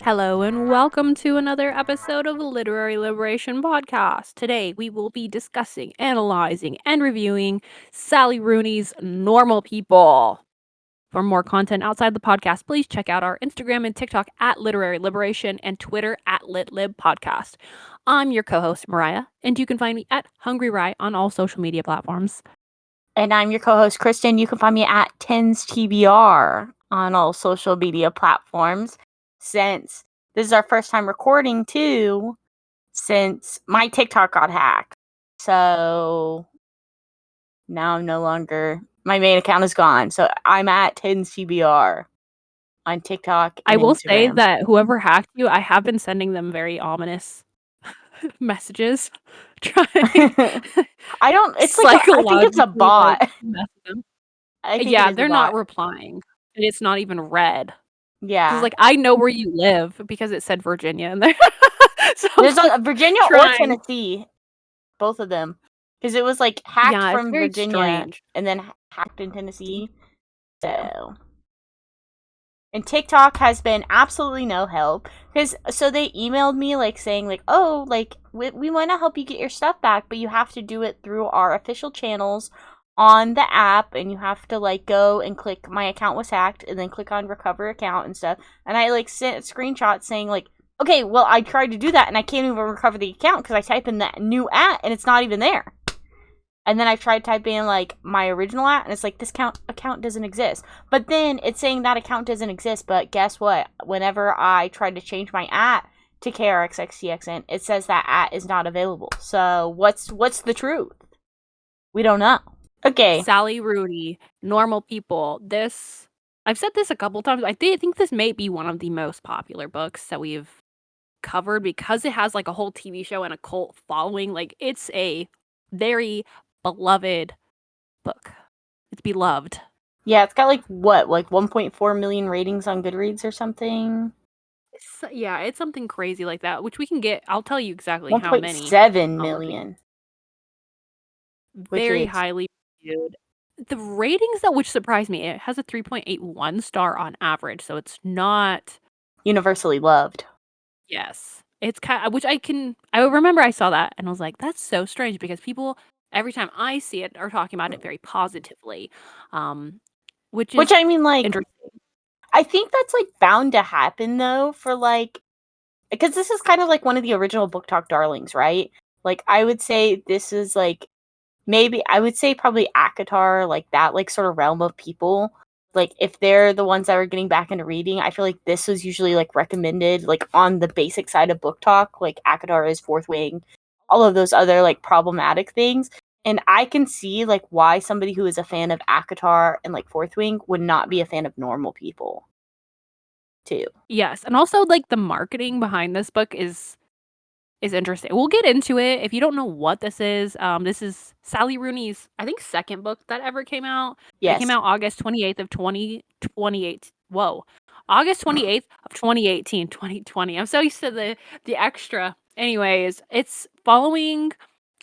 Hello and welcome to another episode of the Literary Liberation Podcast. Today we will be discussing, analyzing, and reviewing Sally Rooney's Normal People. For more content outside the podcast, please check out our Instagram and TikTok at Literary Liberation and Twitter at LitLibPodcast. I'm your co-host, Mariah, and you can find me at Hungry Rye on all social media platforms. And I'm your co-host, Kristen. You can find me at TensTBR on all social media platforms. Since this is our first time recording, too, since my TikTok got hacked. So now I'm no longer... My main account is gone. So I'm at TensTBR on TikTok and I will Instagram. say that whoever hacked you, I have been sending them very ominous messages. Trying I don't... It's like... I think it's a bot. Yeah, they're not replying. And it's not even red. Yeah. Because, like, I know where you live because it said Virginia in there. So there's Virginia or Tennessee. Both of them. Because it was, like, hacked from Virginia strange. and then hacked in Tennessee. So... And TikTok has been absolutely no help. So they emailed me, like, saying, like, oh, like, we want to help you get your stuff back, but you have to do it through our official channels on the app, and you have to, like, go and click my account was hacked, and then click on recover account and stuff. And I, like, sent a screenshot saying, like, okay, well, I tried to do that, and I can't even recover the account because I type in that new at, and it's not even there. And then I tried typing in, like, my original at, and it's like, this account doesn't exist. But then it's saying that account doesn't exist, but guess what? Whenever I tried to change my at to KRXXTXN, it says that at is not available. So what's the truth? We don't know. Okay. Sally Rooney, Normal People. I've said this a couple times. I think this may be one of the most popular books that we've covered because it has, like, a whole TV show and a cult following. Like, it's a very beloved book. It's beloved. Yeah, it's got, like, what? Like 1.4 million ratings on Goodreads or something? It's something crazy like that, which we can get. I'll tell you exactly how many. 1.7 million. Very highly reviewed. The ratings, though, which surprised me, it has a 3.81 star on average, so it's not... universally loved. Yes. It's kind of, which I remember I saw that, and I was like, that's so strange, because people, every time I see it, are talking about it very positively, which I mean, like, interesting. I think that's, like, bound to happen, though, for, like, because this is kind of like one of the original Book Talk darlings, right? Like, I would say this is, like, maybe, I would say probably ACOTAR, like, that, like, sort of realm of people. Like, if they're the ones that are getting back into reading, I feel like this was usually, like, recommended, like, on the basic side of Book Talk, like, ACOTAR is Fourth Wing, all of those other, like, problematic things. And I can see, like, why somebody who is a fan of ACOTAR and, like, Fourth Wing would not be a fan of Normal People, too. Yes, and also, like, the marketing behind this book is interesting. We'll get into it. If you don't know what this is Sally Rooney's, I think, second book that ever came out. Yes. It came out August 28th of 2028. Whoa. August 28th of 2018, 2020. I'm so used to the extra. Anyways, it's following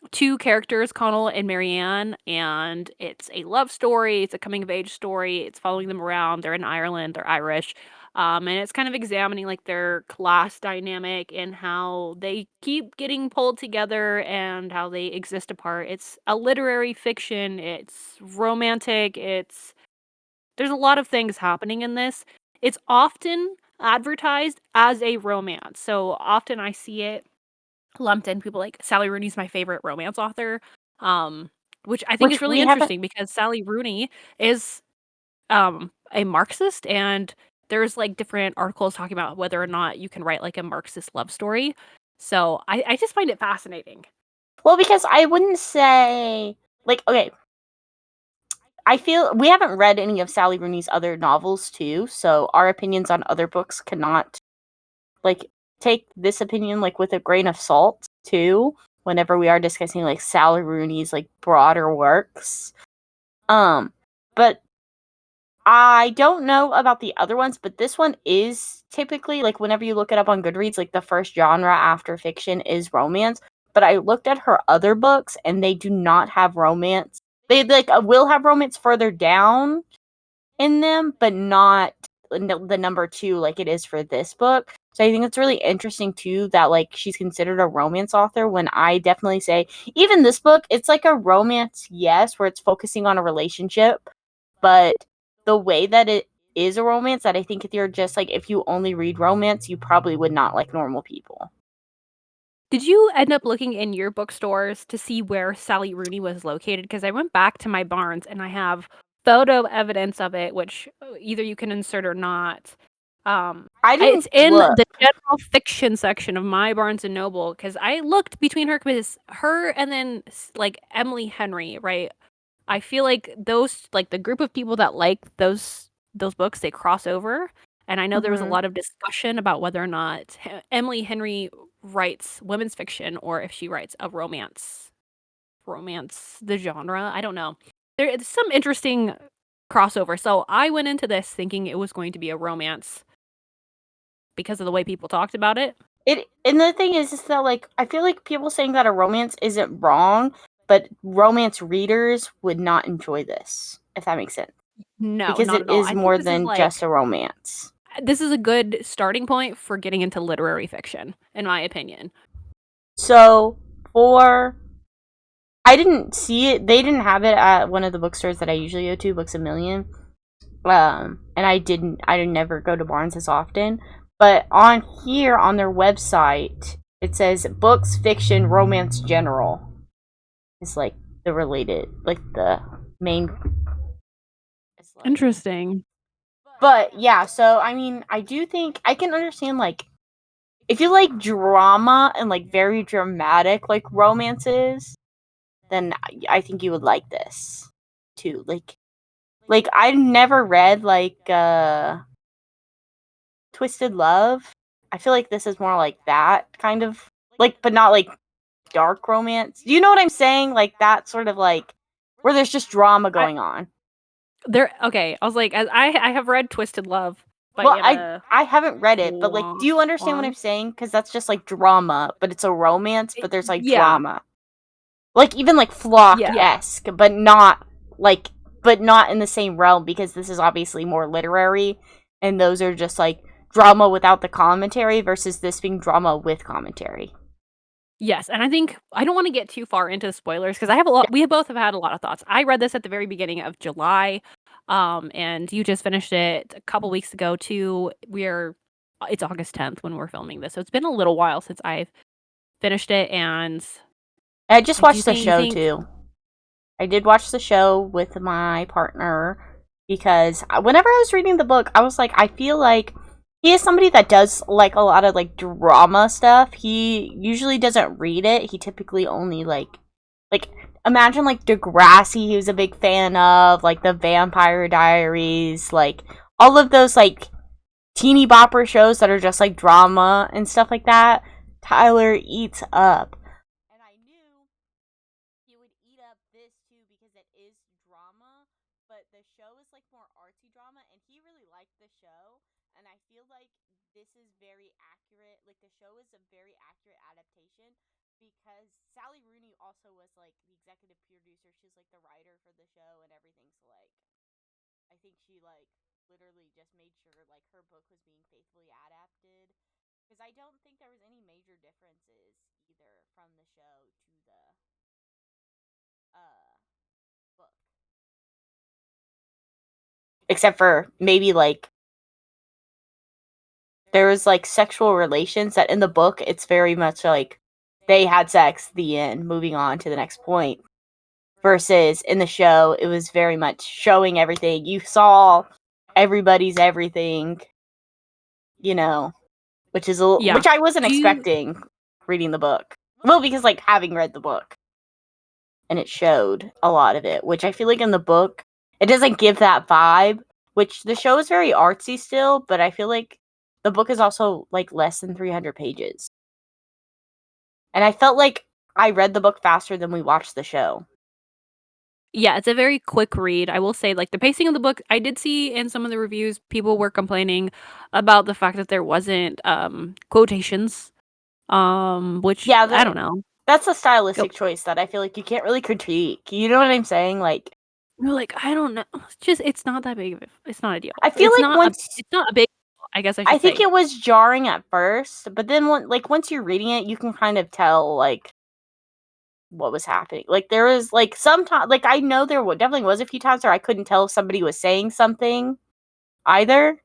two characters, Connell and Marianne, and it's a love story. It's a coming-of-age story. It's following them around. They're in Ireland. They're Irish. And it's kind of examining, like, their class dynamic and how they keep getting pulled together and how they exist apart. It's a literary fiction. It's romantic. There's a lot of things happening in this. It's often advertised as a romance. So often I see it lumped in, people like, Sally Rooney's my favorite romance author, which I think is really interesting because Sally Rooney is a Marxist, and there's, like, different articles talking about whether or not you can write, like, a Marxist love story. So I just find it fascinating. Well, because I wouldn't say, like, okay, I feel we haven't read any of Sally Rooney's other novels, too, so our opinions on other books cannot, like, take this opinion, like, with a grain of salt, too, whenever we are discussing, like, Sally Rooney's, like, broader works. But I don't know about the other ones, but this one is typically, like, whenever you look it up on Goodreads, like, the first genre after fiction is romance. But I looked at her other books, and they do not have romance. They like will have romance further down in them, but not the number 2 like it is for this book. So I think it's really interesting too that like she's considered a romance author when I definitely say even this book, it's like a romance, yes, where it's focusing on a relationship, but the way that it is a romance that I think if you're just like if you only read romance, you probably would not like Normal People. Did you end up looking in your bookstores to see where Sally Rooney was located? Because I went back to my barns and I have photo evidence of it, which either you can insert or not. I didn't It's in look. the general fiction section of my Barnes and Noble because I looked between her because her and then like Emily Henry, right? I feel like those like the group of people that like those books, they cross over. And I know there was a Mhm. lot of discussion about whether or not Emily Henry writes women's fiction or if she writes a romance, the genre. I don't know. There is some interesting crossover. So I went into this thinking it was going to be a romance because of the way people talked about it. It and the thing is that like I feel like people saying that a romance isn't wrong, but romance readers would not enjoy this, if that makes sense. No, Because not it at all. is I think more than just a romance. this is a good starting point for getting into literary fiction, in my opinion. So for I didn't see it. They didn't have it at one of the bookstores that I usually go to, Books a Million. And I didn't. I never go to Barnes as often. But on here on their website, it says books, fiction, romance, general. It's like the related, like the main. It's like, Interesting. but yeah. So I mean, I do think I can understand like if you like drama and like very dramatic like romances, then I think you would like this too. Like I never read like Twisted Love. I feel like this is more like that kind of like but not like dark romance. Do you know what I'm saying? Like that sort of like where there's just drama I going on. there okay, I was like, I have read Twisted Love by Well, Anna I haven't read it, but like do Wong you understand what I'm Wong. saying? Cuz that's just like drama, but it's a romance, but there's like Yeah, drama. Like even like yeah. Flock-esque, but not like but not in the same realm because this is obviously more literary and those are just like drama without the commentary versus this being drama with commentary. Yes, and I think I don't wanna get too far into spoilers because I have a lot we both have had a lot of thoughts. I read this at the very beginning of July, and you just finished it a couple weeks ago too. It's August 10th when we're filming this, so it's been a little while since I've finished it, and I just I do watched the think you show think too. I did watch the show with my partner because whenever I was reading the book, I was like, I feel like he is somebody that does like a lot of like drama stuff. He usually doesn't read it. He typically only like imagine like Degrassi he was a big fan of, like the Vampire Diaries, like all of those like teeny bopper shows that are just like drama and stuff like that. Tyler eats up. And I knew he would eat up this too because it is drama, but the show is like more artsy drama, and he really liked the show. And I feel like this is very accurate. Like the show is a very accurate adaptation because Sally Rooney also was like the executive producer. She's like the writer for the show and everything. So like, I think she like literally just made sure like her book was being faithfully adapted. Because I don't think there was any major differences either from the show to the book. Except for maybe like there was like sexual relations that in the book it's very much like they had sex, the end, moving on to the next point. Versus in the show, it was very much showing everything. You saw everybody's everything, you know, yeah. which I wasn't Do you expecting reading the book. Well, because like having read the book and it showed a lot of it, which I feel like in the book it doesn't give that vibe. Which the show is very artsy still, but I feel like the book is also like less than 300 pages. And I felt like I read the book faster than we watched the show. Yeah, it's a very quick read. I will say, like, the pacing of the book, I did see in some of the reviews, people were complaining about the fact that there wasn't, quotations, which Yeah, I don't know. that's a stylistic choice that I feel like you can't really critique. You know what I'm saying? Like, no, like, I don't know. It's not that big of it's not a deal. I feel like It's not a big deal, I guess I I should think say. it was jarring at first, but then once you're reading it, you can kind of tell like what was happening. Like there was like sometimes, like I know there definitely was a few times where I couldn't tell if somebody was saying something either.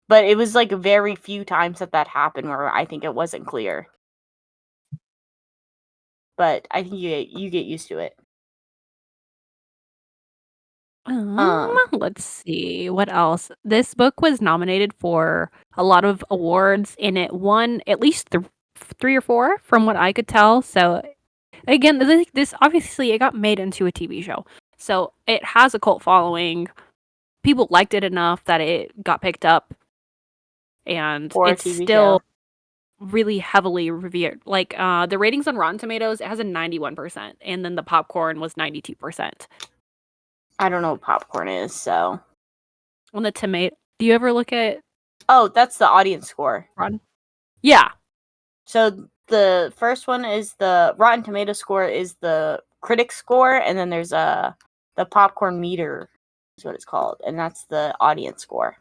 But it was like very few times that happened where I think it wasn't clear. But I think you get used to it. Let's see, what else? This book was nominated for a lot of awards, and it won at least 3 or 4 from what I could tell, so, again, this obviously, it got made into a TV show, so it has a cult following. People liked it enough that it got picked up, and For a it's TV still show. really heavily revered. Like, the ratings on Rotten Tomatoes, it has a 91%, and then the popcorn was 92%. I don't know what popcorn is, so. On the tomato do you ever look at Oh, that's the audience score. Rotten? Yeah. So the first one is the Rotten Tomato score is the critic score, and then there's the popcorn meter is what it's called, and that's the audience score.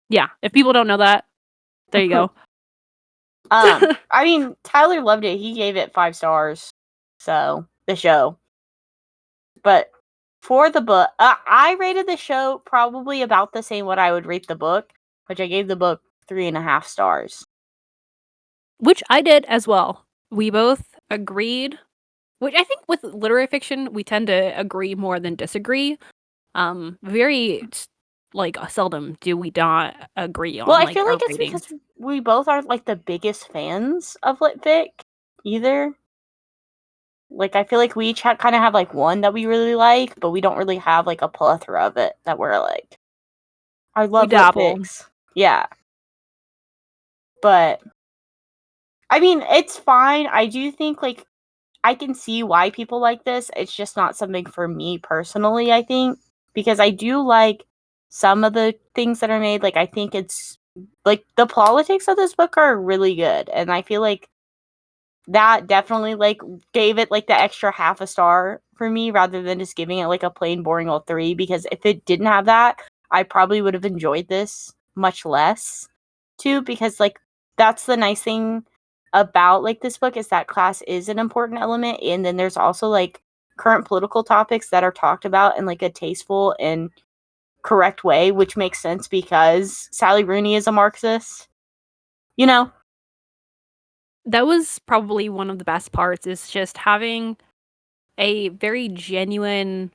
Yeah, if people don't know that, there you go. I mean, Tyler loved it. He gave it 5 stars. So, the show. But for the book, I rated the show probably about the same what I would rate the book, which I gave the book 3.5 stars. Which I did as well. We both agreed, which I think with literary fiction, we tend to agree more than disagree. Very like seldom do we not agree Well, on I like feel like our it's ratings. because we both aren't like the biggest fans of lit fic either. Like I feel like we each kind of have like one that we really like, but we don't really have like a plethora of it that we're like. I We love lit dabble. fics. Yeah. But I mean, it's fine. I do think like I can see why people like this. It's just not something for me personally, I think, because I do like some of the things that are made. Like I think it's like the politics of this book are really good, and I feel like that definitely like gave it like the extra half a star for me rather than just giving it like a plain boring old 3, because if it didn't have that, I probably would have enjoyed this much less too, because like that's the nice thing about like this book is that class is an important element, and then there's also like current political topics that are talked about in like a tasteful and correct way, which makes sense because Sally Rooney is a Marxist, you know. That was probably one of the best parts is just having a very genuine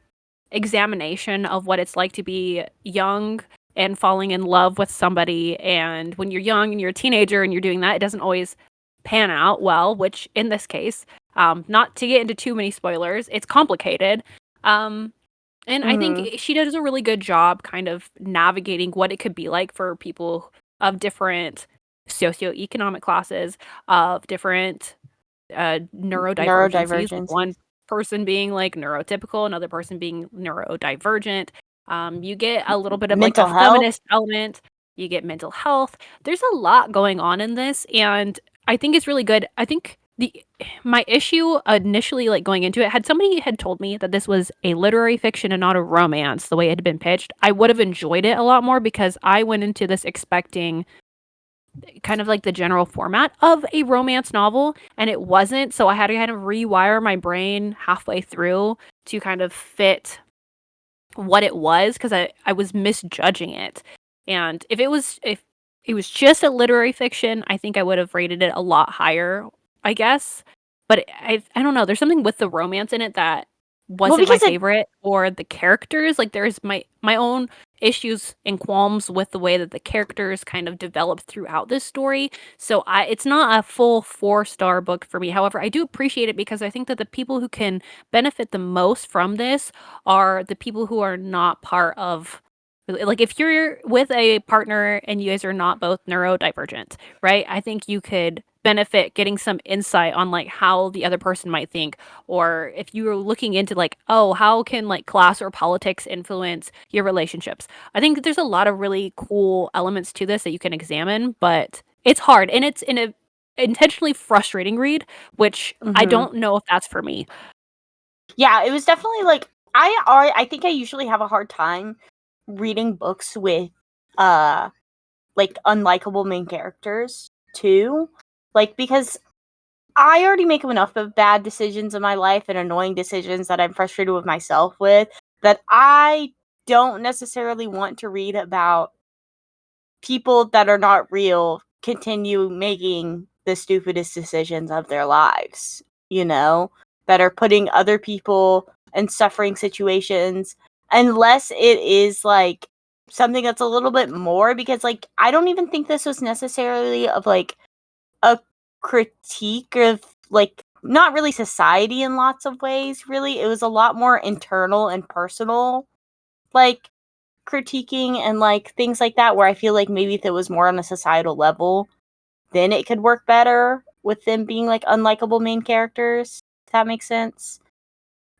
examination of what it's like to be young and falling in love with somebody. And when you're young and you're a teenager and you're doing that, it doesn't always pan out well, which in this case, not to get into too many spoilers, it's complicated. And I think Mhm. she does a really good job kind of navigating what it could be like for people of different socioeconomic classes, of different neurodivergencies, like one Neurodivergencies. person being like neurotypical, another person being neurodivergent. You get a little bit of like a Mental health. feminist element, you get mental health. There's a lot going on in this, and I think it's really good. I think my issue initially, like going into it, had somebody had told me that this was a literary fiction and not a romance, the way it had been pitched, I would have enjoyed it a lot more because I went into this expecting kind of like the general format of a romance novel, and it wasn't. So I had to kind of rewire my brain halfway through to kind of fit what it was because I was misjudging it. And if it was just a literary fiction, I think I would have rated it a lot higher, I guess. But I don't know. There's something with the romance in it that Well, wasn't my because it favorite, or the characters. Like there's my own issues and qualms with the way that the characters kind of developed throughout this story. So it's not a full 4-star book for me. However, I do appreciate it because I think that the people who can benefit the most from this are the people who are not part of, like, if you're with a partner and you guys are not both neurodivergent, right? I think you could benefit getting some insight on like how the other person might think, or if you were looking into like, oh, how can like class or politics influence your relationships. I think that there's a lot of really cool elements to this that you can examine, but it's hard, and it's in a intentionally frustrating read, which I don't know if that's for me. Yeah, it was definitely like I think I usually have a hard time reading books with like unlikable main characters too. Like because I already make enough of bad decisions in my life and annoying decisions that I'm frustrated with myself with that I don't necessarily want to read about people that are not real continue making the stupidest decisions of their lives, you know, that are putting other people in suffering situations, unless it is like something that's a little bit more, because like I don't even think this was necessarily of like a critique of like not really society in lots of ways, really. It was a lot more internal and personal, like critiquing and like things like that, where I feel like maybe if it was more on a societal level, then it could work better with them being like unlikable main characters, if that makes sense.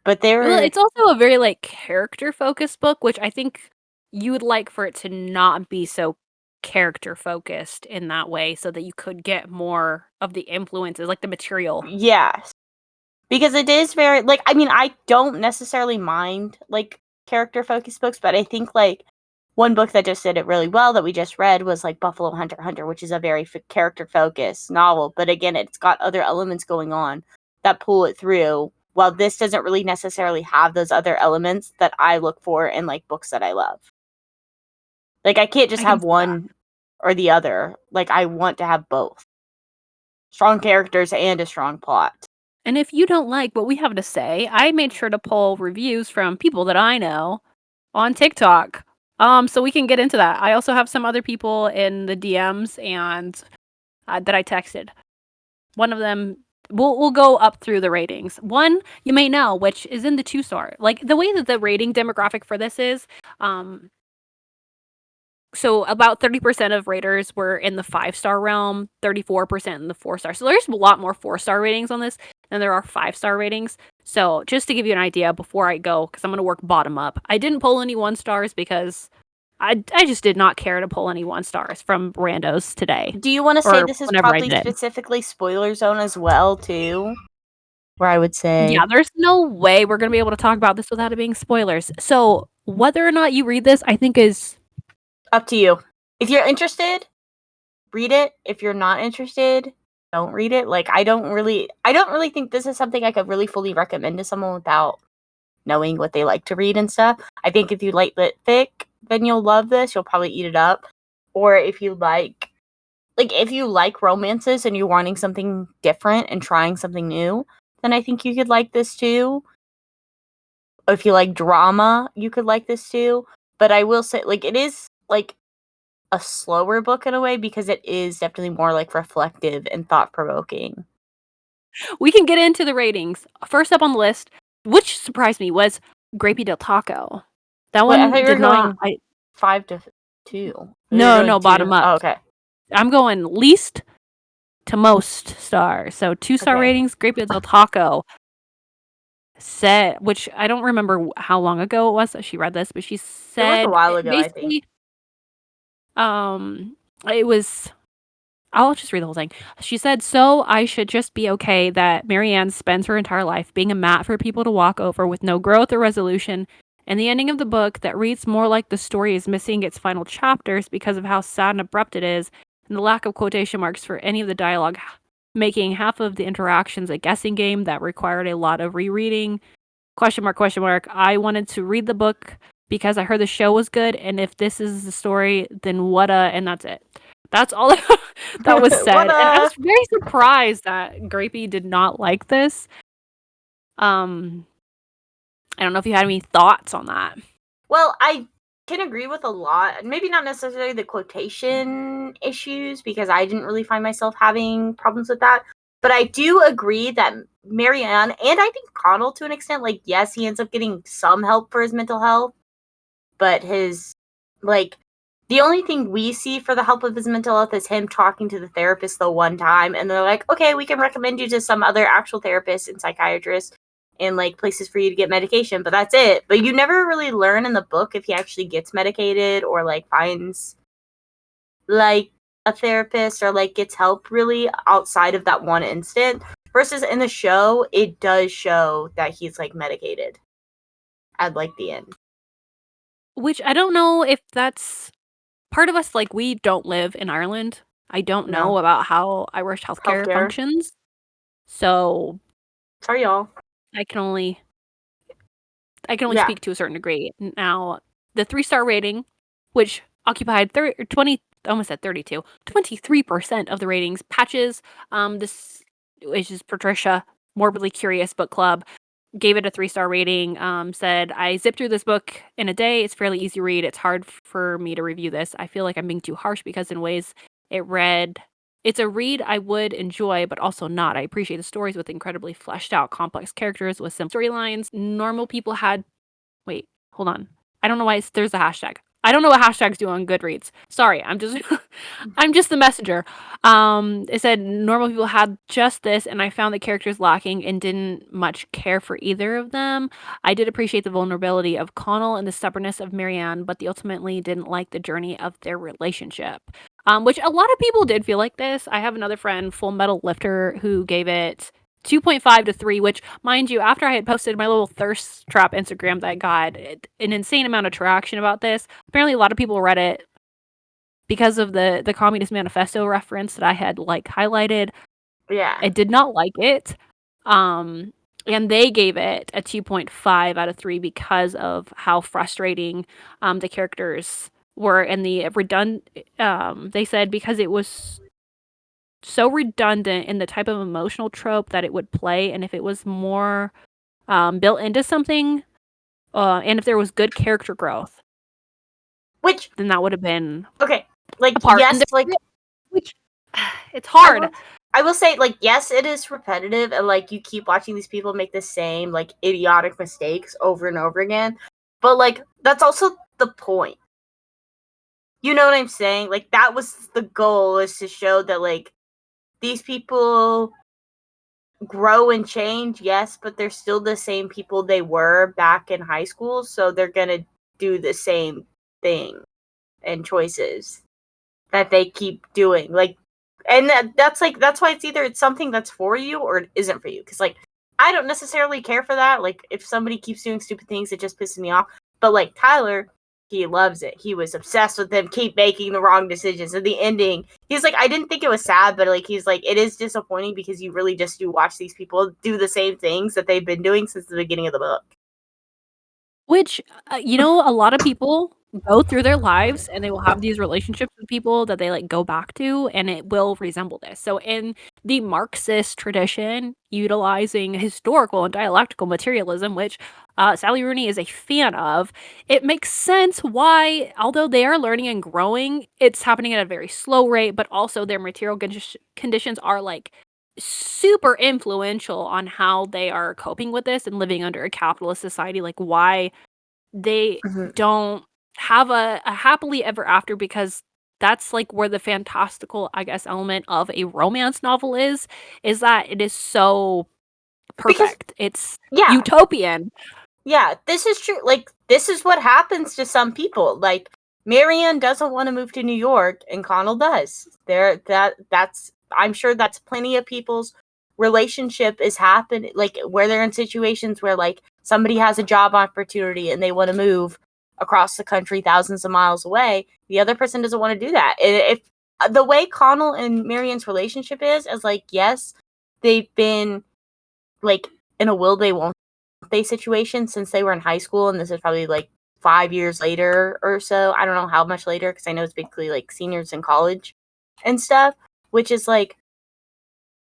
But they Well, were, it's also a very, like, character-focused book, which I think you would like for it to not be so character-focused in that way so that you could get more of the influences, like the material. yes. Because it is very like I mean, I don't necessarily mind like character focused books, but I think like one book that just did it really well that we just read was like Buffalo Hunter Hunter, which is a very character focused novel. But again, it's got other elements going on that pull it through. While this doesn't really necessarily have those other elements that I look for in like books that I love. Like I can't just I can have see that. one or the other. Like I want to have both. Strong characters and a strong plot. And if you don't like what we have to say, I made sure to pull reviews from people that I know on TikTok, so we can get into that. I also have some other people in the DMs and that I texted. One of them we'll go up through the ratings. One you may know, which is in the 2-star. Like the way that the rating demographic for this is, um, so about 30% of raters were in the 5-star realm, 34% in the 4-star. So there's a lot more 4-star ratings on this than there are 5-star ratings. So just to give you an idea before I go, because I'm going to work bottom up, I didn't pull any 1-stars because I just did not care to pull any 1-stars from randos today Do you want to say or this is whenever I probably did. specifically spoiler zone as well, too? Where I would Yeah, say there's no way we're gonna be able to talk about this without it being spoilers. So, whether or not you read this, I think is up to you. If you're interested, read it. If you're not interested, don't read it. Like I don't really think this is something I could really fully recommend to someone without knowing what they like to read and stuff. I think if you like lit fic, then you'll love this. You'll probably eat it up. Or if you like if you like romances and you're wanting something different and trying something new, then I think you could like this too. If you like drama, you could like this too. But I will say, like, it is like a slower book in a way because it is definitely more like reflective and thought provoking. we can get into the ratings. First up on the list, which surprised me, was Grapey del Taco. That Wait, I thought one you were did going not. I 5 to 2. You're no going no bottom two. up. Oh, okay. I'm going least to most stars. So 2-star Okay. ratings. Grapey del Taco said, which I don't remember how long ago it was that she read this, but she It was a said while ago, I think. basically, it was I'll just read the whole thing. She said, "So I should just be okay that Marianne spends her entire life being a mat for people to walk over with no growth or resolution. And the ending of the book that reads more like the story is missing its final chapters because of how sad and abrupt it is, and the lack of quotation marks for any of the dialogue, making half of the interactions a guessing game that required a lot of rereading. Question mark, question mark. I wanted to read the book because I heard the show was good, and if this is the story, then what and that's it." That's all that was What said, and I a was very surprised that Grapey did not like this. Um, I don't know if you had any thoughts on that. Well, I can agree with a lot. Maybe not necessarily the quotation issues because I didn't really find myself having problems with that. But I do agree that Marianne and I think Connell to an extent, like yes, he ends up getting some help for his mental health, but his like the only thing we see for the help of his mental health is him talking to the therapist the one time, and they're like, okay, we can recommend you to some other actual therapists and psychiatrists and like places for you to get medication, but that's it. But you never really learn in the book if he actually gets medicated or like finds like a therapist or like gets help really outside of that one instant. Versus in the show, it does show that he's like medicated at like the end. Which I don't know if that's part of us, like, we don't live in Ireland. I don't know No. about how Irish healthcare Healthcare. functions. So Sorry, y'all. I can only Yeah. speak to a certain degree. Now, the 3-star rating, which occupied 20, almost at 32, 23% of the ratings. Patches, this which is Patricia, Morbidly Curious Book Club, gave it a 3-star rating. Said, I zipped through this book in a day. It's fairly easy to read. It's hard for me to review this. I feel like I'm being too harsh because in ways it's a read I would enjoy, but also not. I appreciate the stories with incredibly fleshed out, complex characters with simple storylines. Normal people had. Wait, hold on. I don't know why there's a hashtag. I don't know what hashtags do on Goodreads. Sorry, I'm just I'm just the messenger. It said normal people had just this, and I found the characters lacking and didn't much care for either of them. I did appreciate the vulnerability of Connell and the stubbornness of Marianne, but they ultimately didn't like the journey of their relationship. Which a lot of people did feel like this. I have another friend, Full Metal Lifter, who gave it 2.5 to 3, which, mind you, after I had posted my little thirst trap Instagram that got an insane amount of traction about this, apparently a lot of people read it because of the Communist Manifesto reference that I had, like, highlighted. Yeah. I did not like it. And they gave it a 2.5 out of 3 because of how frustrating the characters were and the they said because it was so redundant in the type of emotional trope that it would play, and if it was more built into something, and if there was good character growth, Which, then that would have been okay, like, a part. yes, like, Which it's hard. I will say, like, yes, it is repetitive, and like you keep watching these people make the same like idiotic mistakes over and over again. But like that's also the point. You know what I'm saying? Like that was the goal, is to show that like these people grow and change, yes, but they're still the same people they were back in high school, so they're gonna do the same thing and choices that they keep doing. Like, and that's like that's why it's something that's for you or it isn't for you. Because like I don't necessarily care for that. Like if somebody keeps doing stupid things, it just pisses me off. But like Tyler, he loves it. He was obsessed with them keep making the wrong decisions. And the ending, he's like, I didn't think it was sad, but like he's like, it is disappointing because you really just do watch these people do the same things that they've been doing since the beginning of the book. Which, a lot of people go through their lives and they will have these relationships with people that they, like, go back to, and it will resemble this. So in the Marxist tradition, utilizing historical and dialectical materialism, which Sally Rooney is a fan of, it makes sense why, although they are learning and growing, it's happening at a very slow rate, but also their material conditions are, like, super influential on how they are coping with this and living under a capitalist society, like, why they Mhm. don't have a happily ever after, because that's, like, where the fantastical, I guess, element of a romance novel is that it is so Because perfect. It's yeah, utopian. yeah, this is true. Like, this is what happens to some people. Like, Marianne doesn't want to move to New York, and Connell does. That's I'm sure that's plenty of people's relationship is happening. Like, where they're in situations where like somebody has a job opportunity and they want to move across the country, thousands of miles away. The other person doesn't want to do that. And if the way Connell and Marianne's relationship is like, yes, they've been like in a will they won't they situation since they were in high school, and this is probably like 5 years later or so. I don't know how much later because I know it's basically like seniors in college and stuff, which is like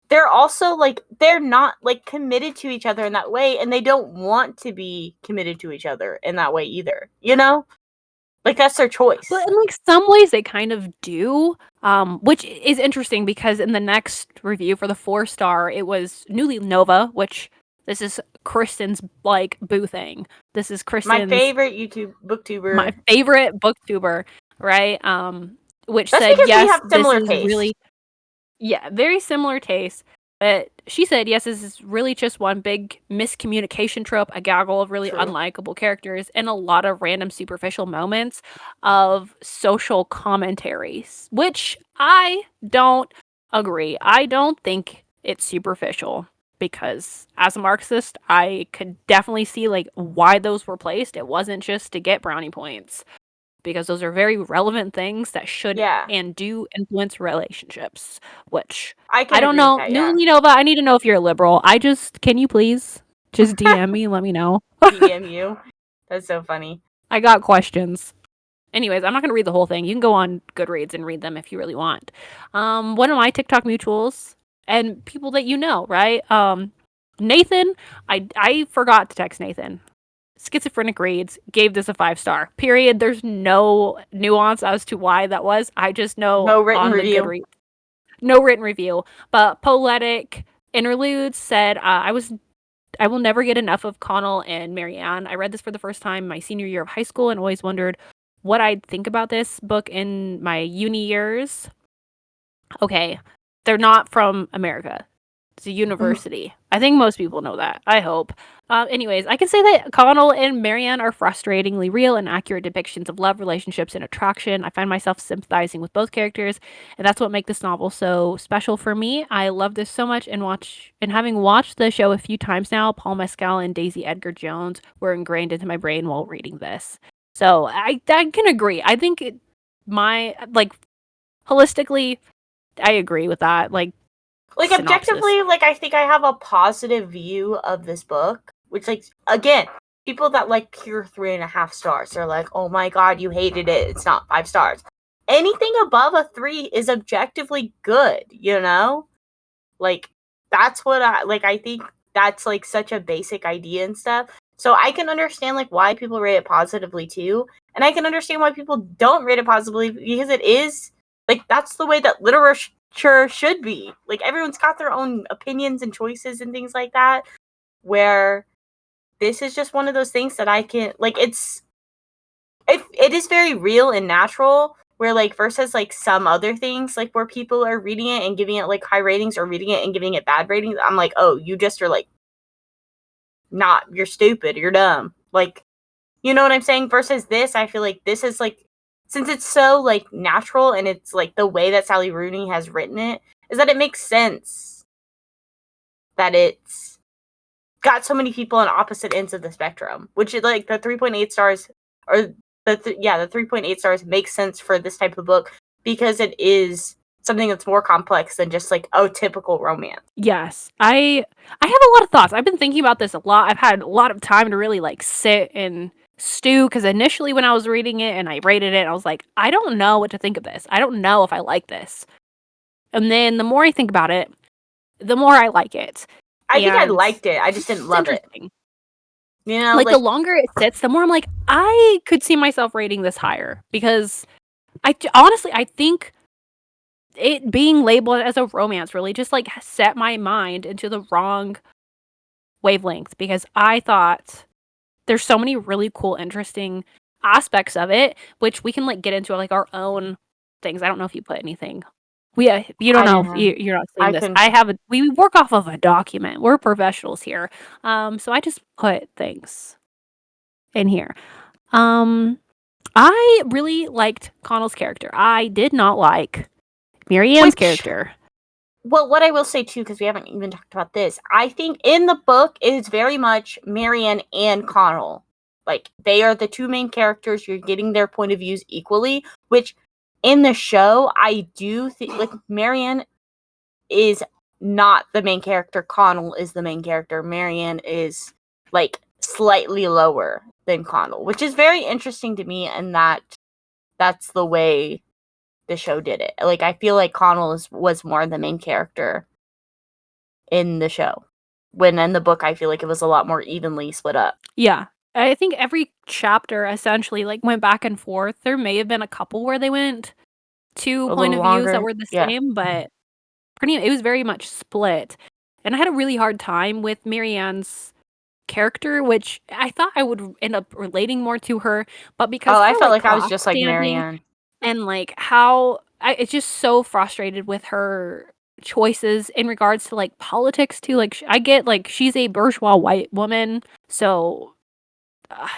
they're also like they're not like committed to each other in that way, and they don't want to be committed to each other in that way either. You know, like that's their choice. But in, like, some ways they kind of do, which is interesting because in the next review for the 4-star, it was Newly Nova, which this is Kristen's, like, boo thing. This is My Kristen's favorite YouTube booktuber. my favorite booktuber, right? Which That's said, because we "Yes, have this similar is tastes. really." Yeah, very similar taste. But she said, yes, this is really just one big miscommunication trope, a gaggle of really True. unlikable characters, and a lot of random superficial moments of social commentaries, which I don't agree. I don't think it's superficial because as a Marxist, I could definitely see like why those were placed. It wasn't just to get brownie points because those are very relevant things that should Yeah, and do influence relationships, which I I can don't agree with know. that. Yeah. Newly Nova, I need to know if you're a liberal. Can you please just DM me, let me know. PDMU. That's so funny. I got questions. Anyways, I'm not going to read the whole thing. You can go on Goodreads and read them if you really want. One of my TikTok mutuals and people that you know, right? Nathan, I forgot to text Nathan. Schizophrenic Reads gave this a 5-star. Period. There's no nuance as to why that was. I just know No written on the review. Goodreads. No written review. But Poetic Interludes said, I will never get enough of Connell and Marianne. I read this for the first time my senior year of high school and always wondered what I'd think about this book in my uni years. Okay, they're not from America. It's a university. I think most people know that. I hope. Anyways, I can say that Connell and Marianne are frustratingly real and accurate depictions of love, relationships, and attraction. I find myself sympathizing with both characters, and that's what makes this novel so special for me. I love this so much, and having watched the show a few times now, Paul Mescal and Daisy Edgar Jones were ingrained into my brain while reading this. So I can agree. I think holistically, I agree with that. Like Synopsis. objectively, like I think I have a positive view of this book, which like again, people that like pure 3.5 stars are like, oh my god, you hated it. It's not 5 stars. Anything above a 3 is objectively good, you know? Like that's what I like. I think that's like such a basic idea and stuff. So I can understand like why people rate it positively too, and I can understand why people don't rate it positively because it is like that's the way that literature should be. Like everyone's got their own opinions and choices and things like that. Where this is just one of those things that I can like. It is very real and natural where like versus like some other things like where people are reading it and giving it like high ratings or reading it and giving it bad ratings. I'm like, oh, you just are like not, you're stupid, you're dumb, like, you know what I'm saying? Versus this, I feel like this is like, since it's so like natural and it's like the way that Sally Rooney has written it is that it makes sense that it's got so many people on opposite ends of the spectrum, which is like the 3.8 stars or the 3.8 stars makes sense for this type of book because it is something that's more complex than just like typical romance. Yes. I have a lot of thoughts. I've been thinking about this a lot. I've had a lot of time to really like sit and stew because initially when I was reading it and I rated it, I was like, I don't know what to think of this. I don't know if I like this. And then the more I think about it, the more I like it. I think I And liked it. I just didn't it's love it. interesting. You know, Like the like longer it sits, the more I'm like, I could see myself rating this higher because honestly, I think it being labeled as a romance really just like set my mind into the wrong wavelength because I thought there's so many really cool, interesting aspects of it, which we can like get into like our own things. I don't know if you put anything. You don't I know didn't if know. you're not seeing I this. couldn't. We work off of a document. We're professionals here. So I just put things in here. Um, I really liked Connell's character. I did not like Marianne's Which, character. well, what I will say too, because we haven't even talked about this, I think in the book it is very much Marianne and Connell. Like they are the two main characters. You're getting their point of views equally. Which in the show, I do think like Marianne is not the main character. Connell is the main character. Marianne is like slightly lower than Connell, which is very interesting to me, and that's the way the show did it. Like I feel like Connell was more the main character in the show. When in the book I feel like it was a lot more evenly split up. Yeah. I think every chapter essentially like went back and forth. There may have been a couple where they went two A point little of views that longer. were the Yeah. same, but it was very much split. And I had a really hard time with Marianne's character, which I thought I would end up relating more to her, but because Oh, of I her felt like like I was class just like standing Marianne. and like how it's just so frustrated with her choices in regards to like politics too. Like I get like she's a bourgeois white woman, so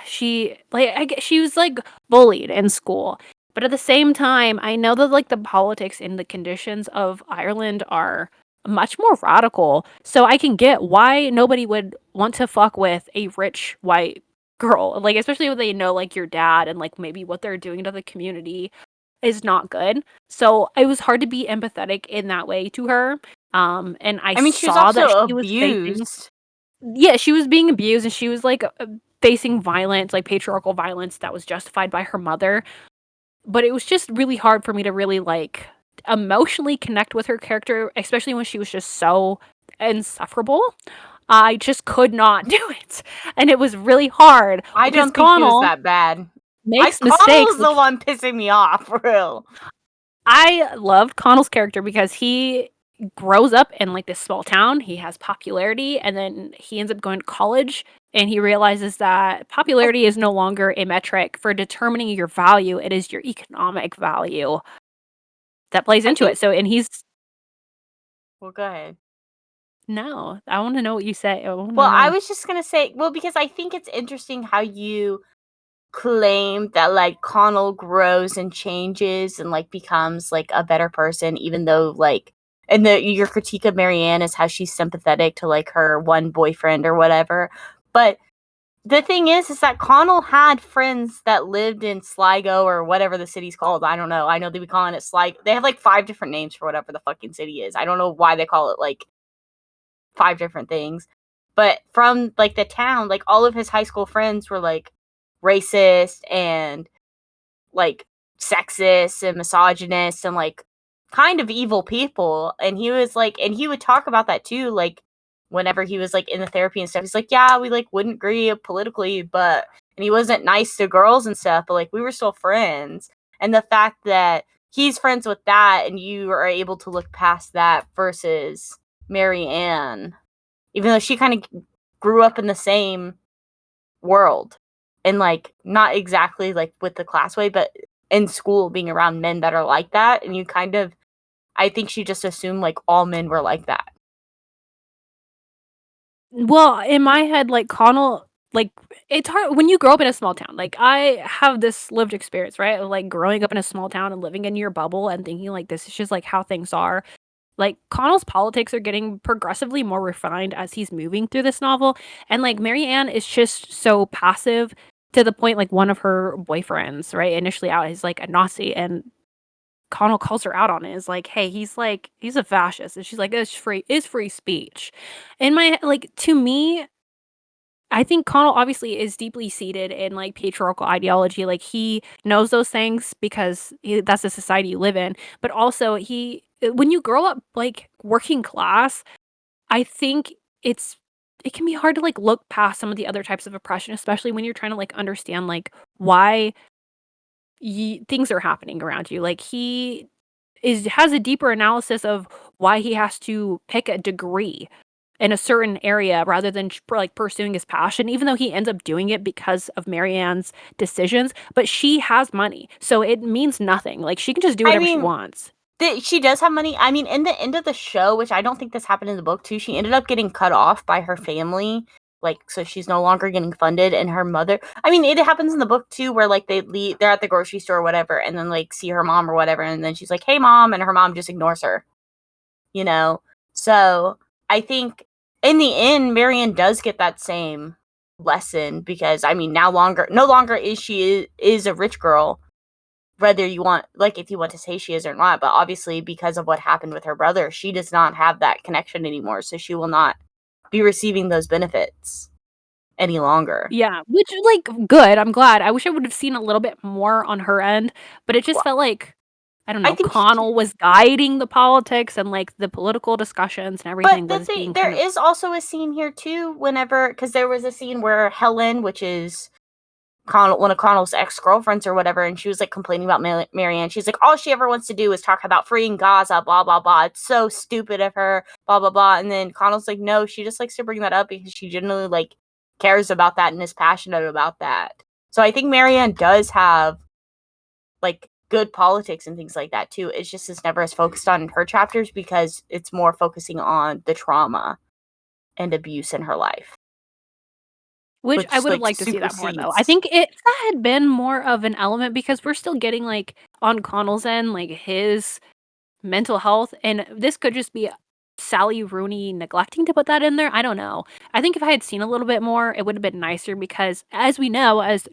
she was like bullied in school, But at the same time, I know that like the politics and the conditions of Ireland are much more radical. So I can get why nobody would want to fuck with a rich white girl. Like especially when they know like your dad and like maybe what they're doing to the community is not good. So it was hard to be empathetic in that way to her. And I I mean, she was saw that also she was facing, abused. yeah, she was being abused and she was like facing violence, like patriarchal violence that was justified by her mother. But it was just really hard for me to really like emotionally connect with her character, especially when she was just so insufferable. I just could not do it. And it was really hard I because don't think she was Connell that bad. makes mistakes. Connell's the Like one pissing me off, for real. I loved Connell's character because he grows up in like this small town. He has popularity and then he ends up going to college and he realizes that I, popularity is no longer a metric for determining your value. It is your economic value that plays I into think. it. So and he's Well, go ahead. no, I want to know what you say. I want to Well, I know. was just gonna say, well, because I think it's interesting how you claim that like Connell grows and changes and like becomes like a better person, even though like, and your critique of Marianne is how she's sympathetic to like her one boyfriend or whatever. But the thing is that Connell had friends that lived in Sligo or whatever the city's called. I don't know. I know they be calling it Sligo. They have like 5 different names for whatever the fucking city is. I don't know why they call it like 5 different things. But from like the town, like all of his high school friends were like racist and like sexist and misogynist and like kind of evil people. And he was like, and he would talk about that too, like whenever he was like in the therapy and stuff. He's like, yeah, we like wouldn't agree politically, but, and he wasn't nice to girls and stuff, but like we were still friends. And the fact that he's friends with that and you are able to look past that versus Mary Ann, even though she kind of grew up in the same world and like not exactly like with the class way, but in school being around men that are like that, and you kind of, I think she just assumed like all men were like that. Well, in my head, like Connell, like it's hard when you grow up in a small town. Like I have this lived experience, right? Of like growing up in a small town and living in your bubble and thinking like this is just like how things are. Like Connell's politics are getting progressively more refined as he's moving through this novel. And like Marianne is just so passive to the point like one of her boyfriends, right, initially out is like a Nazi and Connell calls her out on it. Is like, hey, he's a fascist. And she's like, it's free speech. In my like to me, I think Connell obviously is deeply seated in like patriarchal ideology. Like he knows those things because that's the society you live in. But also when you grow up like working class, I think it can be hard to like look past some of the other types of oppression, especially when you're trying to like understand like why things are happening around you. Like he is has a deeper analysis of why he has to pick a degree in a certain area rather than like pursuing his passion, even though he ends up doing it because of Marianne's decisions. But she has money, so it means nothing. Like she can just do I whatever she mean, wants. she does have money. I mean, in the end of the show, which I don't think this happened in the book too, she ended up getting cut off by her family. Like, so she's no longer getting funded, and her mother. I mean, it happens in the book too, where like they're at the grocery store or whatever, and then like see her mom or whatever, and then she's like, "Hey, mom," and her mom just ignores her. You know, so I think in the end, Marianne does get that same lesson because I mean, no longer is she is a rich girl, whether you want, like, if you want to say she is or not, but obviously because of what happened with her brother, she does not have that connection anymore, so she will not be receiving those benefits any longer. Yeah, which like good. I'm glad. I wish I would have seen a little bit more on her end, but it just Well, felt like I don't I know, think Connell was guiding the politics and like the political discussions and but everything the was thing, being there kind of is also a scene here too, whenever, because there was a scene where Helen, which is one of Connell's ex-girlfriends or whatever, and she was like complaining about Marianne. She's like, all she ever wants to do is talk about freeing Gaza, blah blah blah. It's so stupid of her, blah blah blah. And then Connell's like, no, she just likes to bring that up because she genuinely like cares about that and is passionate about that. So I think Marianne does have like good politics and things like that too. It's just never as focused on in her chapters because it's more focusing on the trauma and abuse in her life. Which I would have like liked to see that more, though. I supersedes. think if that had been more of an element because we're still getting, like, on Connell's end, like, his mental health, and this could just be Sally Rooney neglecting to put that in there, I don't know. I think if I had seen a little bit more, it would have been nicer because, as we know, as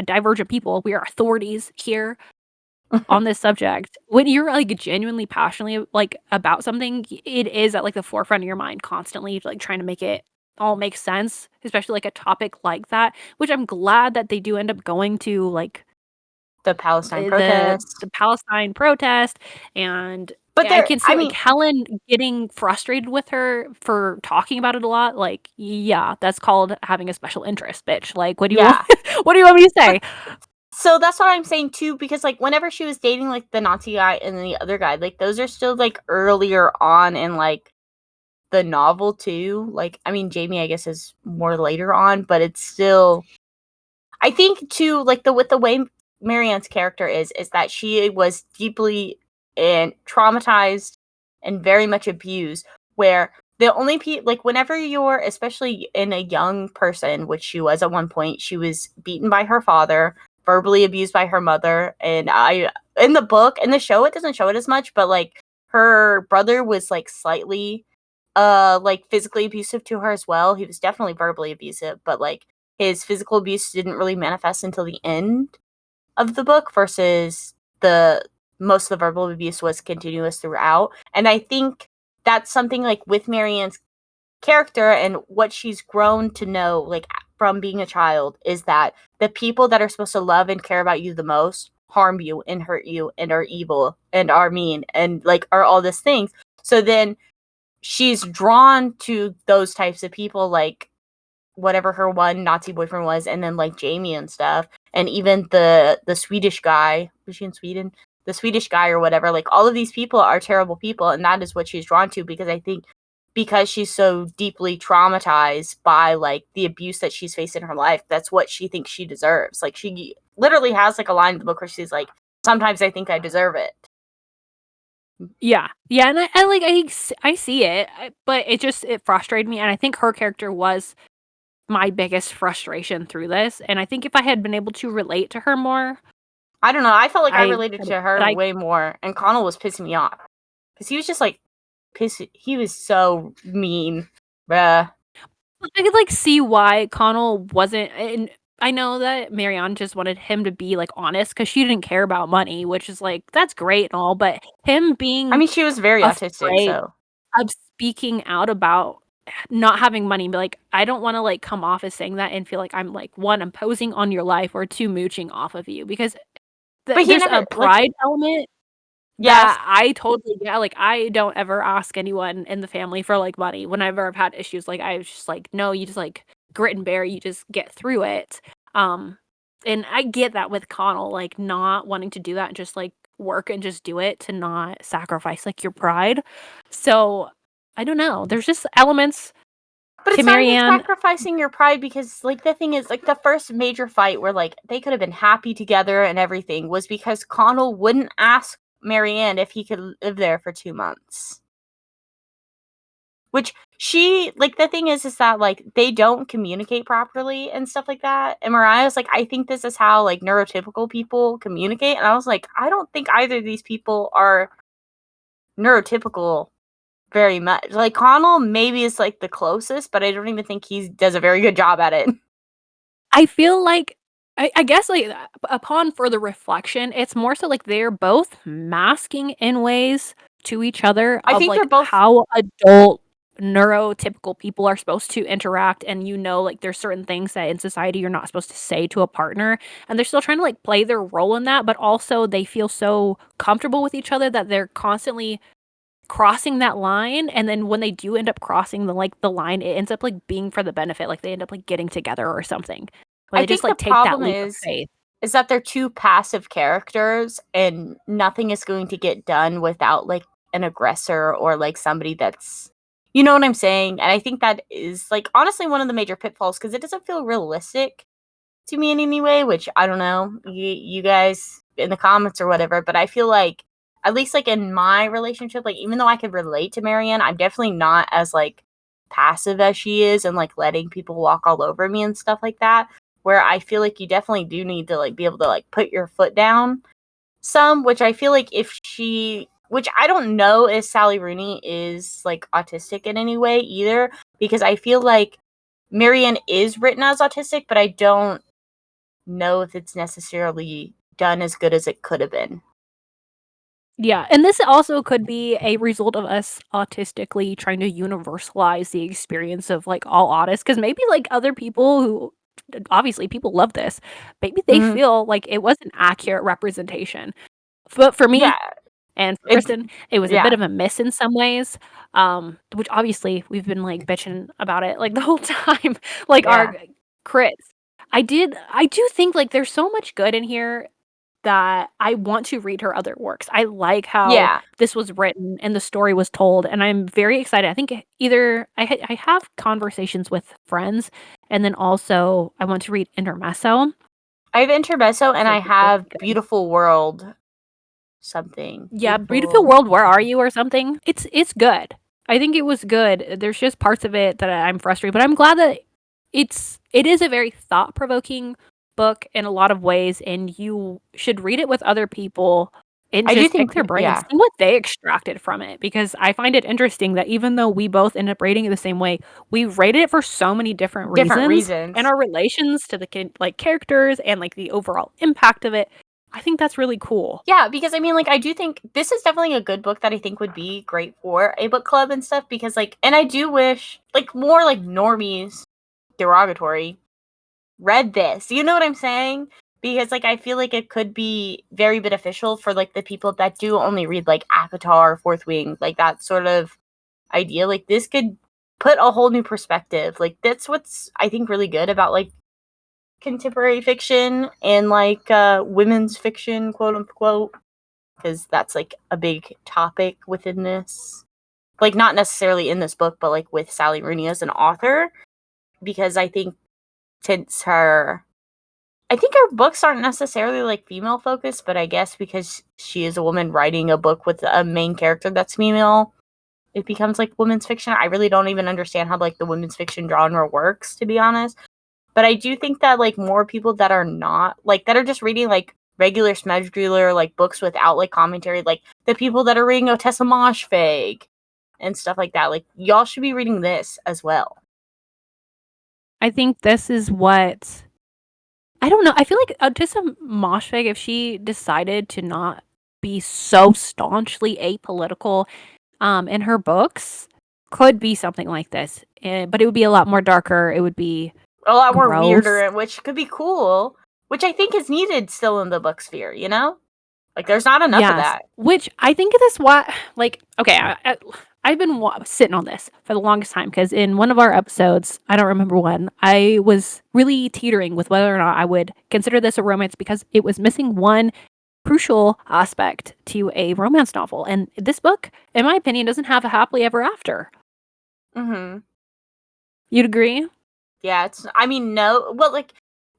divergent people, we are authorities here on this subject. When you're, like, genuinely passionately, like, about something, it is at, like, the forefront of your mind constantly, like, trying to make it all make sense, especially, like, a topic like that, which I'm glad that they do end up going to, like, The Palestine the protests. Palestine protest, and But I there, can I see, like, mean, Helen getting frustrated with her for talking about it a lot, like, yeah, that's called having a special interest, bitch, like, what do you want yeah. what do you want me to say? But so that's what I'm saying too, because like whenever she was dating like the Nazi guy and the other guy, like those are still like earlier on in like the novel too. Like, I mean, Jamie, I guess, is more later on, but it's still. I think too, like the way Marianne's character is that she was deeply and traumatized and very much abused. Where the only like whenever you're, especially in a young person, which she was at one point, she was beaten by her father, verbally abused by her mother, and I in the book in the show it doesn't show it as much, but like her brother was like slightly like physically abusive to her as well. He was definitely verbally abusive, but like his physical abuse didn't really manifest until the end of the book versus the most of the verbal abuse was continuous throughout. And I think that's something like with Marianne's character and what she's grown to know like from being a child is that the people that are supposed to love and care about you the most harm you and hurt you and are evil and are mean and like are all these things. So then she's drawn to those types of people, like whatever her one Nazi boyfriend was, and then like Jamie and stuff, and even the Swedish guy. Was she in Sweden? The Swedish guy or whatever. Like all of these people are terrible people, and that is what she's drawn to because I think because she's so deeply traumatized by like the abuse that she's faced in her life, that's what she thinks she deserves. Like she literally has like a line in the book where she's like, "Sometimes I think I deserve it." Yeah. Yeah, and I like, I see it, but it frustrated me, and I think her character was my biggest frustration through this, and I think if I had been able to relate to her more, I don't know. I felt like I I related could to but her way more, and Connell was pissing me off because he was just like pissy. He was so mean, bruh. I could, like, see why Connell wasn't, and I know that Marianne just wanted him to be, like, honest because she didn't care about money, which is, like, that's great and all, but him I being mean, she was very autistic, afraid so of speaking out about not having money, be like, I don't wanna, like, come off as saying that and feel like I'm, like, 1, imposing on your life, or 2, mooching off of you, because but he there's a never like pride element yes, that I totally get, like, I don't ever ask anyone in the family for, like, money. Whenever I've had issues, like, I was just like, "No, you just, like, grit and bear, you just get through it." Um, and I get that with Connell, like, not wanting to do that and just, like, work and just do it to not sacrifice, like, your pride. So, I don't know, there's just elements but to it's not even Marianne. sacrificing your pride because like the thing is like the first major fight where like they could have been happy together and everything was because Connell wouldn't ask Marianne if he could live there for 2 months. Which she like the thing is that like they don't communicate properly and stuff like that. And Mariah's like, I think this is how like neurotypical people communicate. And I was like, I don't think either of these people are neurotypical very much. Like Connell maybe is like the closest, but I don't even think he does a very good job at it. I feel like I guess, like, upon further reflection, it's more so, like, they're both masking in ways to each other I of, think they're like, both how adult neurotypical people are supposed to interact, and, like, there's certain things that in society you're not supposed to say to a partner, and they're still trying to, like, play their role in that, but also they feel so comfortable with each other that they're constantly crossing that line, and then when they do end up crossing the line, it ends up, like, being for the benefit, like, they end up, like, getting together or something, where I they just, think the like, take that problem leap of faith. is that they're two passive characters and nothing is going to get done without like an aggressor or like somebody that's you know what I'm saying? And I think that is like honestly one of the major pitfalls because it doesn't feel realistic to me in any way, which I don't know, you guys in the comments or whatever, but I feel like at least like in my relationship, like even though I could relate to Marianne, I'm definitely not as like passive as she is and like letting people walk all over me and stuff like that, where I feel like you definitely do need to like be able to like put your foot down some, which I feel like if she, which I don't know if Sally Rooney is like autistic in any way either, because I feel like Marianne is written as autistic, but I don't know if it's necessarily done as good as it could have been. Yeah, and this also could be a result of us autistically trying to universalize the experience of, like, all autists, because maybe, like, other people who obviously people love this, maybe they Mm-hmm. feel like it was an accurate representation. But for Yeah, me and for it, Kristen, it was a bit yeah, of a miss in some ways, which obviously we've been, like, bitching about it, like, the whole time, like, our yeah, crits. I do think, like, there's so much good in here that I want to read her other works. I like how yeah. this was written and the story was told, and I'm very excited. I think either I have conversations with friends, and then also I want to read Intermezzo. I have Intermezzo and So I they're both have good. Beautiful World something. Yeah, Beautiful Beautiful. World, Where Are You or something? It's good. I think it was good. There's just parts of it that I'm frustrated, but I'm glad that it is a very thought-provoking book in a lot of ways, and you should read it with other people and I do just pick think, their brain and yeah, see what they extracted from it, because I find it interesting that even though we both end up rating it the same way, we rated it for so many different different reasons, and reasons. our relations to the like characters and like the overall impact of it. I think that's really cool. Yeah, because I mean, like, I do think this is definitely a good book that I think would be great for a book club and stuff. Because, like, and I do wish, like, more like normies, derogatory, read this. You know what I'm saying? Because, like, I feel like it could be very beneficial for like the people that do only read like Akatar, Fourth Wing, like that sort of idea. Like, this could put a whole new perspective. Like, that's what's I think really good about like contemporary fiction and like women's fiction, quote unquote, because that's like a big topic within this. Like, not necessarily in this book, but like with Sally Rooney as an author, because I think since her, I think her books aren't necessarily like female focused, but I guess because she is a woman writing a book with a main character that's female, it becomes like women's fiction. I really don't even understand how like the women's fiction genre works, to be honest. But I do think that like more people that are not like that are just reading like regular Smedruler like books without like commentary, like the people that are reading Otessa Moshfegh and stuff like that, like y'all should be reading this as well. I think this is what I don't know. I feel like Autista Moshfegh, if she decided to not be so staunchly apolitical in her books, could be something like this. But it would be a lot more darker. It would be A lot more gross. weirder, which could be cool, which I think is needed still in the book sphere, you know? Like there's not enough of Yes, that. which I think that's why, like, okay, I've been sitting on this for the longest time because in one of our episodes, I don't remember when, I was really teetering with whether or not I would consider this a romance because it was missing one crucial aspect to a romance novel. And this book, in my opinion, doesn't have a happily ever after. Mhm. You'd agree? Yeah, it's I mean, no. Well, like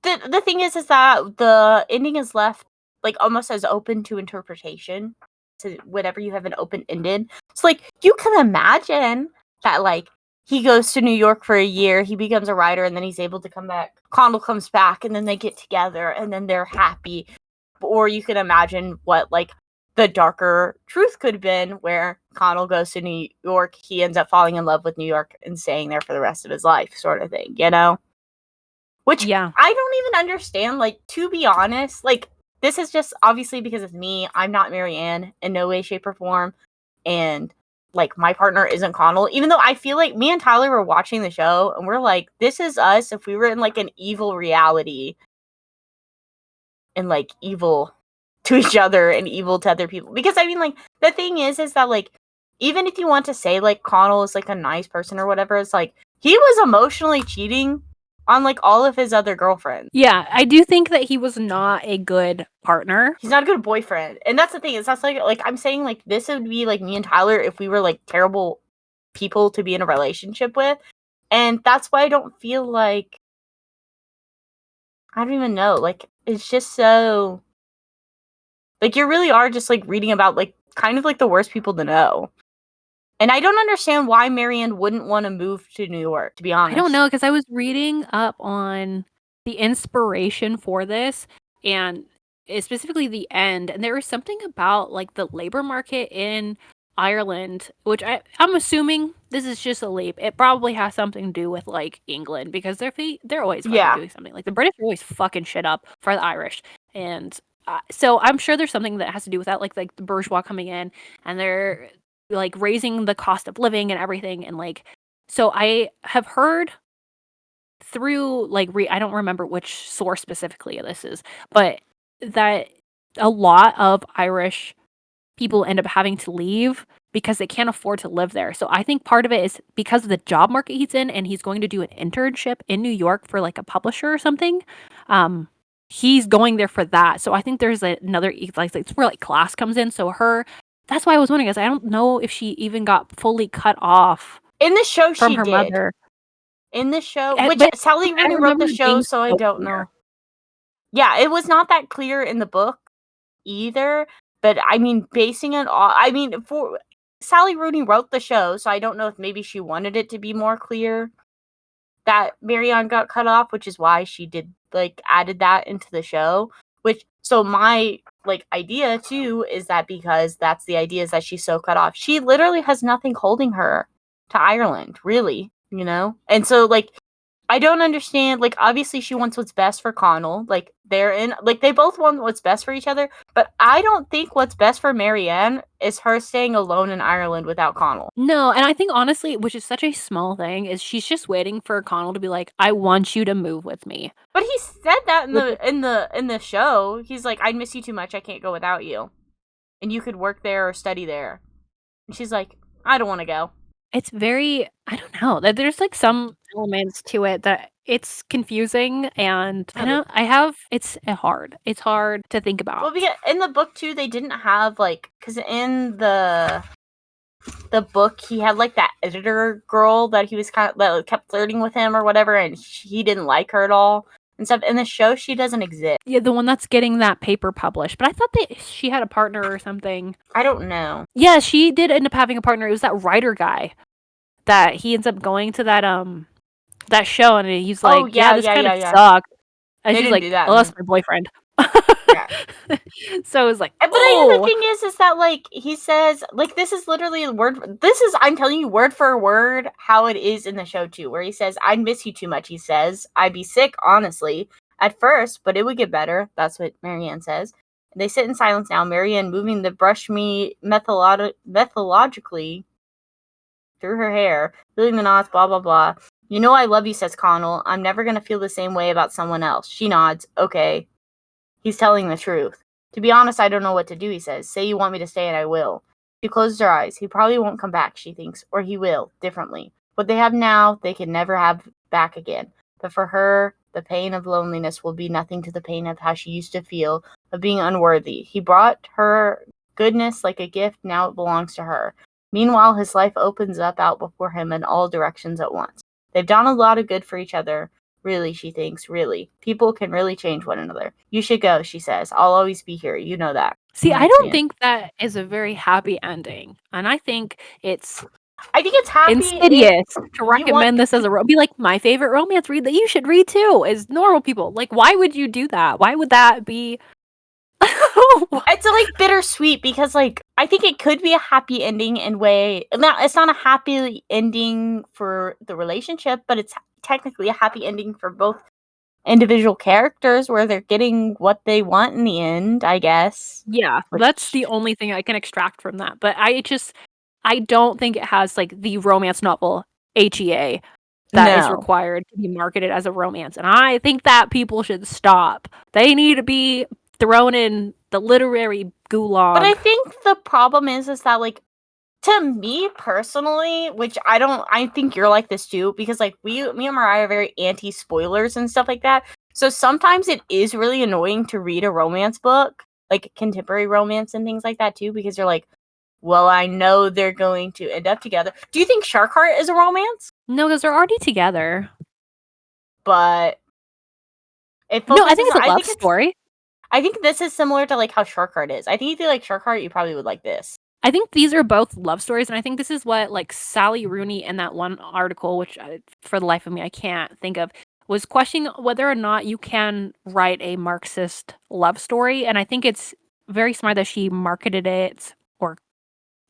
the thing is that the ending is left like almost as open to interpretation to whatever you have an open ended. So like you can imagine that like he goes to New York for a year, he becomes a writer, and then he's able to come back. Connell comes back, and then they get together, and then they're happy. Or you can imagine what like the darker truth could have been, where Connell goes to New York, he ends up falling in love with New York and staying there for the rest of his life, sort of thing, you know? Which Yeah. I don't even understand. Like, to be honest, like, this is just obviously because of me. I'm not Marianne in no way, shape, or form. And, like, my partner isn't Connell. Even though I feel like me and Tyler were watching the show and we're like, this is us if we were in, like, an evil reality and, like, evil to each other and evil to other people. Because, I mean, like, the thing is that, like, even if you want to say, like, Connell is, like, a nice person or whatever, it's like, he was emotionally cheating on like all of his other girlfriends. Yeah, I do think that he was not a good partner. He's not a good boyfriend. And that's the thing, is that's like I'm saying like this would be like me and Tyler if we were like terrible people to be in a relationship with. And that's why I don't feel like I don't even know. Like it's just so like you really are just like reading about like kind of like the worst people to know. And I don't understand why Marianne wouldn't want to move to New York, to be honest. I don't know, because I was reading up on the inspiration for this, and specifically the end, and there was something about, like, the labor market in Ireland, which I'm assuming this is just a leap. It probably has something to do with, like, England, because they're always fucking doing something. Like, the British are always fucking shit up for the Irish, and so I'm sure there's something that has to do with that, like the bourgeois coming in, and they're, like, raising the cost of living and everything, and, like, so I have heard through, like, I don't remember which source specifically this is, but that a lot of Irish people end up having to leave because they can't afford to live there. So I think part of it is because of the job market he's in, and he's going to do an internship in New York for, like, a publisher or something. He's going there for that. So I think there's another, like, it's where, like, class comes in. So that's why I was wondering, is I don't know if she even got fully cut off in the show from she her did. mother. In the show, which But Sally I Rooney wrote remember the it show, being so I so don't clear. know. Yeah, it was not that clear in the book either. But I mean, basing it all, I mean, for Sally Rooney wrote the show, so I don't know if maybe she wanted it to be more clear that Marianne got cut off, which is why she did, like, added that into the show. So my, like, idea too is that because that's the idea, is that she's so cut off. She literally has nothing holding her to Ireland, really, you know? And so, like, I don't understand, like, obviously she wants what's best for Connell. Like, they both want what's best for each other, but I don't think what's best for Marianne is her staying alone in Ireland without Connell. No, and I think honestly, which is such a small thing, is she's just waiting for Connell to be like, "I want you to move with me." But he said that in Which the show. He's like, "I'd miss you too much. I can't go without you, and you could work there or study there." And she's like, "I don't want to go." it's very, I don't know, that there's, like, some elements to it that it's confusing, and it's hard to think about. Well, because in the book too, they didn't have, like, because in the book he had, like, that editor girl that he was that kept flirting with him or whatever, and he didn't like her at all and stuff. In the show, she doesn't exist. Yeah, the one that's getting that paper published, but I thought that she had a partner or something. I don't know. Yeah, she did end up having a partner. It was that writer guy that he ends up going to that show, and he's Oh, like, "Yeah, yeah, this yeah, kinda yeah, yeah. sucked." And They she's didn't do like, that "Oh, in that's the my boyfriend." yeah. So it was like, But the "Oh." thing is that, like, he says, like, this is literally I'm telling you word for word how it is in the show too, where he says, "I'd miss you too much," he says. "I'd be sick, honestly, at first, but it would get better." That's what Marianne says. They sit in silence now, Marianne moving the brush me methodologically through her hair, feeling the knots, blah, blah, blah. "You know I love you," says Connell. "I'm never gonna feel the same way about someone else." She nods. "Okay." He's telling the truth. "To be honest, I don't know what to do," he says. "Say you want me to stay and I will." She closes her eyes. He probably won't come back, she thinks. Or he will, differently. What they have now, they can never have back again. But for her, the pain of loneliness will be nothing to the pain of how she used to feel, of being unworthy. He brought her goodness like a gift, now it belongs to her. Meanwhile, his life opens up out before him in all directions at once. They've done a lot of good for each other. Really, she thinks, really. People can really change one another. "You should go," she says. "I'll always be here. You know that." See, And I that's don't the end. think that is a very happy ending, and I think it's I think it's happy if insidious to you want. recommend this as be like, my favorite romance read that you should read too, is normal people. Like, why would you do that? Why would that be It's like bittersweet because, like, I think it could be a happy ending in way. Now, it's not a happy ending for the relationship, but it's technically a happy ending for both individual characters where they're getting what they want in the end, I guess. Yeah, that's the only thing I can extract from that, but I don't think it has, like, the romance novel HEA that is No. required to be marketed as a romance, and I think that people should stop. They need to be thrown in the literary But I gulag. think the problem is that, like, to me personally, which I think you're like this too, because, like, me and Mariah are very anti spoilers and stuff like that. So sometimes it is really annoying to read a romance book, like contemporary romance and things like that too, because you're like, well, I know they're going to end up together. Do you think Shark Heart is a romance? No, because 'cause they're already together. But it No, I focuses think it's on, a love story. I think this is similar to, like, how Shark Heart is. I think if you like Shark Heart, you probably would like this. I think these are both love stories, and I think this is what like Sally Rooney in that one article, which for the life of me I can't think of, was questioning whether or not you can write a Marxist love story, and I think it's very smart that she marketed it or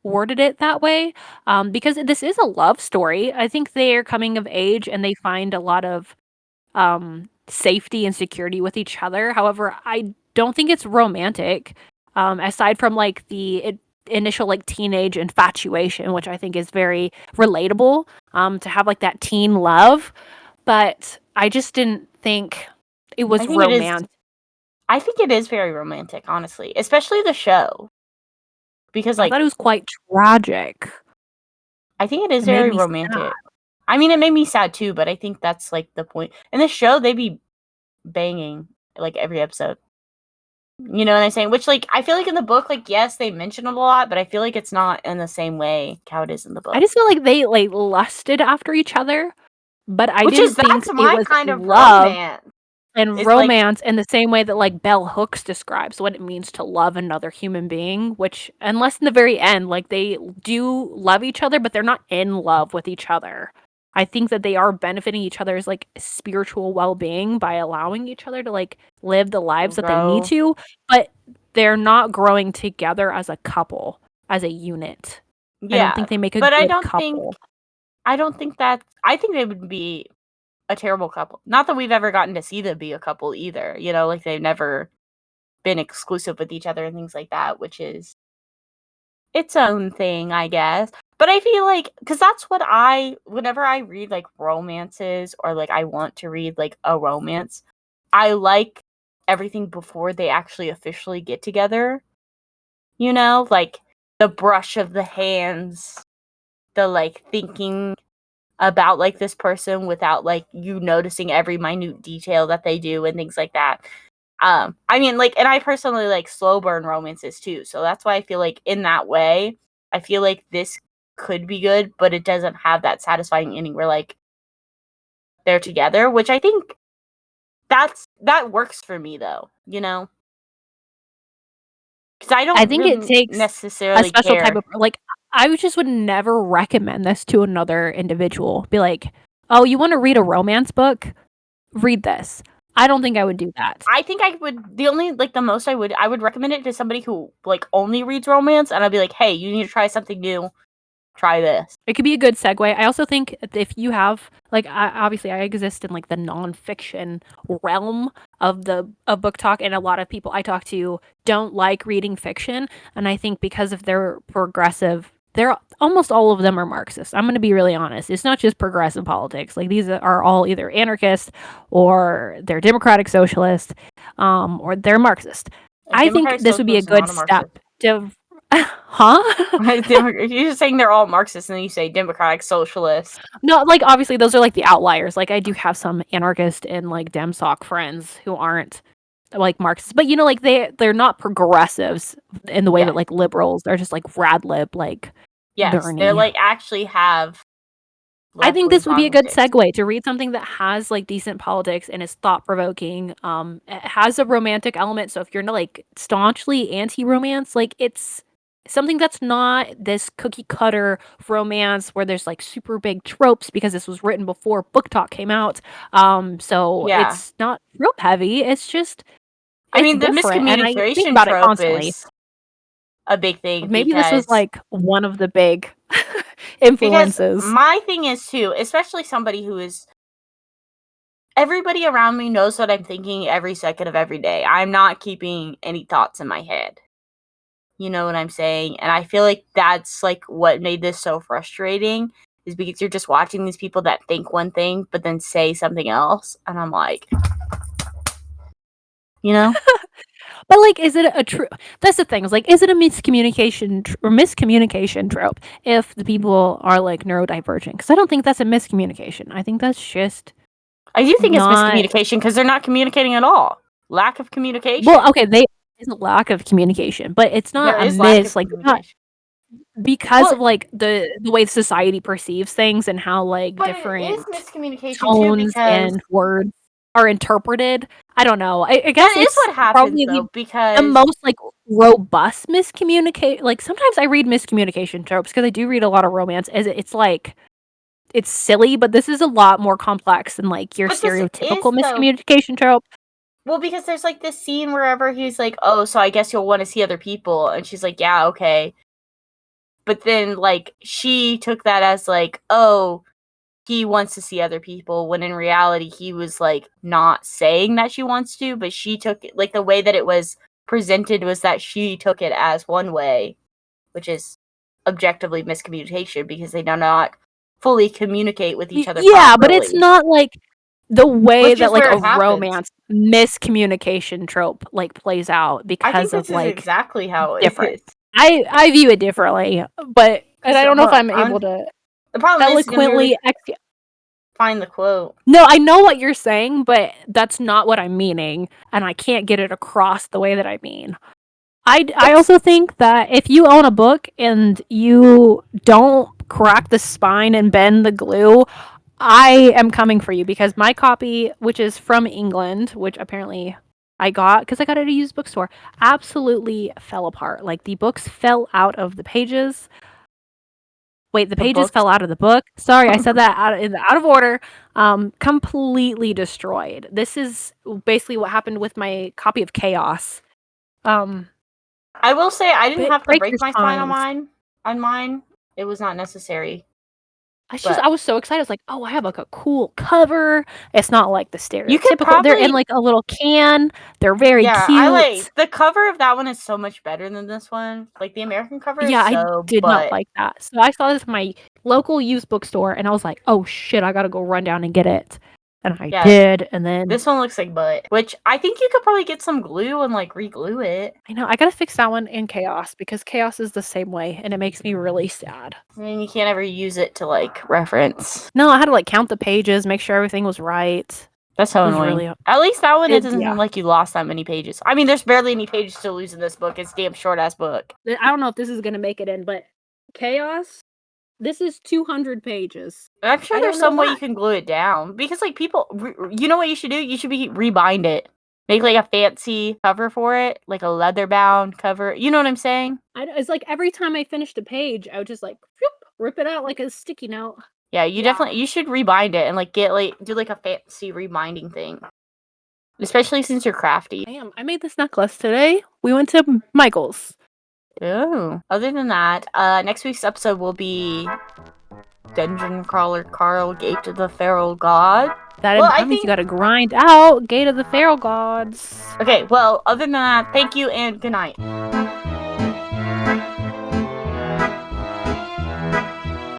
worded it that way, because this is a love story. I think they're coming of age and they find a lot of safety and security with each other. However, I don't think it's romantic, aside from like the initial like teenage infatuation, which I think is very relatable, to have like that teen love. But I just didn't think it I was think it is. romantic. I think it is very romantic, honestly, especially the show, because I thought it was quite tragic. I think it is It made very me sad. romantic. I mean, it made me sad too, but I think that's like the point. In the show, they be banging like every episode. You know what I'm saying? Which, like, I feel like in the book, like, yes, they mention it a lot, but I feel like it's not in the same way how it is in the I book. just feel like they like lusted after each other, but I Which is didn't think that's it my was kind of love romance. and It's like, romance in the same way that like Bell Hooks describes what it means to love another human being, which unless in the very end, like they do love each other, but they're not in love with each other. I think that they are benefiting each other's like spiritual well-being by allowing each other to like live the lives that they need bro. to, but they're not growing together as a couple, as a unit. I don't Yeah, think they make a but good couple. I don't think that. I think they would be a terrible couple. Not that we've ever gotten to see them be a couple either. You know, like they've never been exclusive with each other and things like that, which is its own thing, I guess. But I feel like because that's what whenever I read like romances or like I want to read like a romance, I like everything before they actually officially get together. You know, like the brush of the hands, the like thinking about like this person without like you noticing every minute detail that they do and things like that. I mean, like, and I personally like slow burn romances too, so that's why I feel like in that way, I feel like this could be good, but it doesn't have that satisfying ending where like they're together, which I think that works for me though, you know, because I I don't think it really takes a necessarily special type care. of like I just would never recommend this to another individual. Be like, "Oh, you want to read a romance book? Read this." I don't think I would do that. I think I would the only like the most I would recommend it to somebody who like only reads romance, and I'd be like, hey, you need to try something new. Try this. It could be a good segue. I also think if you have like obviously I exist in like the nonfiction realm of book talk, and a lot of people I talk to don't like reading fiction, and I think because of their progressive, they're almost all of them are Marxist. I'm going to be really honest. It's not just progressive politics. Like these are all either anarchist or they're democratic socialist, or they're Marxist. A I think democratic this would be a socialist is good not a step Marxist. to, huh? You're just saying they're all Marxists, and then you say democratic socialist. No, like obviously those are like the outliers. Like I do have some anarchist and like DemSoc friends who aren't like Marxists, but you know, like they're not progressives in the way Yeah. that like liberals are just like rad lib, like Yes, they're Bernie. like actually have I left think wing this would be a good politics. segue to read something that has like decent politics and is thought provoking. It has a romantic element, so if you're not like staunchly anti romance, like it's something that's not this cookie cutter romance where there's like super big tropes because this was written before Book Talk came out. So Yeah. it's not real heavy. It's just I it's mean, the different, and I think miscommunication about it trope constantly. is a big thing Maybe this was because like one of the big because influences. my thing is too, especially somebody who is everybody around me knows what I'm thinking every second of every day. I'm not keeping any thoughts in my head. You know what I'm saying? And I feel like that's like what made this so frustrating is because you're just watching these people that think one thing but then say something else, and I'm like, you know? But, like, is it a true that's the thing, is, like, is it a miscommunication trope if the people are, like, neurodivergent? Because I don't think that's a miscommunication. I think that's just I do think it's not miscommunication because they're not communicating at all. Lack of well, communication. okay, they is a lack of communication, but it's There not a is lack of like, not communication. because Well, of, like, the way society perceives things and how, like, but it is different miscommunication too tones because and words are interpreted. I don't know. I guess That is it's what happens probably though, the because most, like, robust miscommunicate like, sometimes I read miscommunication tropes, because I do read a lot of romance, it's like it's silly, but this is a lot more complex than, like, your but this is stereotypical though. miscommunication trope. Well, because there's like this scene wherever he's like, "Oh, so I guess you'll want to see other people," and she's like, "Yeah, okay." But then, like, she took that as like, "Oh, he wants to see other people," when in reality, he was like not saying that she wants to, but she took it like the way that it was presented was that she took it as one way, which is objectively miscommunication because they do not fully communicate with each other Yeah, but it's properly, not like the way which that, is like, where a it happens. romance miscommunication trope, like, plays out I think because this of, is like, exactly how it different. is. I view it differently, but and I don't know if Well, I'm able to the problem is you'll never eloquently find the quote. No, I know what you're saying, but that's not what I'm meaning, and I can't get it across the way that I mean. I It's also think that if you own a book and you don't crack the spine and bend the glue, I am coming for you, because my copy, which is from England, which apparently I got because I got it at a used bookstore, absolutely fell apart. Like, the books fell out of the pages. Wait, the the pages books. fell out of the book. Sorry, I said that out of order. Completely destroyed. This is basically what happened with my copy of Chaos. Um, I will say I didn't have to break break your my spine on spines. mine. On mine, it was not necessary. I But was so excited. I was like, oh, I have like a cool cover. It's not like the you could stereotypical. They're in probably, like a little can. They're very yeah. I like cute. the cover of that one is so much better than this one. Like the American cover is Yeah, I so, did not but like that. So I saw this in my local used bookstore, and I was like, oh shit, I gotta go run down and get it. And I yeah, did, and then this one looks like butt. Which I think you could probably get some glue and like re-glue it. I know I gotta fix that one in Chaos, because Chaos is the same way, and it makes me really sad. I mean, you can't ever use it to like reference. No, I had to like count the pages, make sure everything was right. That's so It was annoying. really At least that one, it doesn't yeah. seem like you lost that many pages. I mean, there's barely any pages to lose in this book. It's a damn short ass book. I don't know if this is gonna make it in, but Chaos. This is 200 pages. I'm sure I there's don't know some way why. you can glue it down because, like, people, you know what you should do? You should rebind it, make like a fancy cover for it, like a leather bound cover. You know what I'm saying? It's like every time I finished a page, I would just like rip it out like a sticky note. Yeah, you Yeah. definitely you should rebind it and like get like do like a fancy rebinding thing, especially since you're crafty. Damn, I made this necklace today. We went to Michael's. Oh. Other than that, next week's episode will be Dungeon Crawler Carl Gate to the Feral God. That means you gotta grind out Gate of the Feral Gods. Okay, well, other than that, thank you and good night.